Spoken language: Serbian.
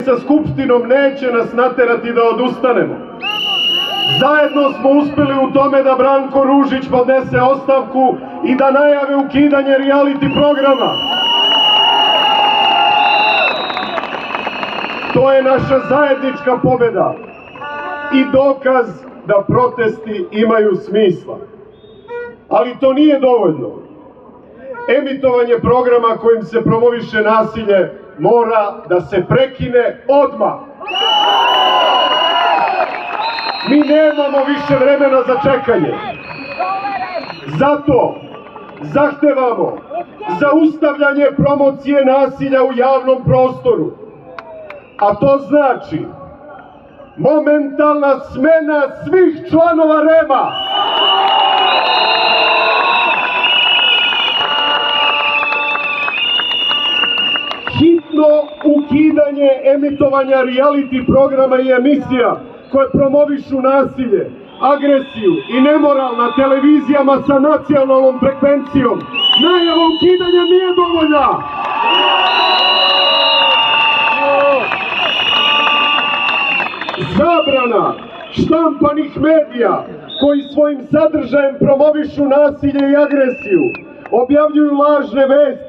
sa Skupštinom neće nas naterati da odustanemo. Zajedno smo uspeli u tome da Branko Ružić podnese ostavku i da najave ukidanje reality programa. To je naša zajednička pobeda i dokaz da protesti imaju smisla. Ali to nije dovoljno. Emitovanje programa kojim se promoviše nasilje mora da se prekine odmah. Mi nemamo više vremena za čekanje. Zato zahtevamo zaustavljanje promocije nasilja u javnom prostoru. A to znači momentalna smena svih članova REM-a. Hitno ukidanje emitovanja reality programa i emisija koje promovišu nasilje, agresiju i nemoral na televizijama sa nacionalnom frekvencijom. Najava ukidanja nije dovoljna. Zabrana štampanih medija koji svojim sadržajem promovišu nasilje i agresiju, objavljuju lažne vesti,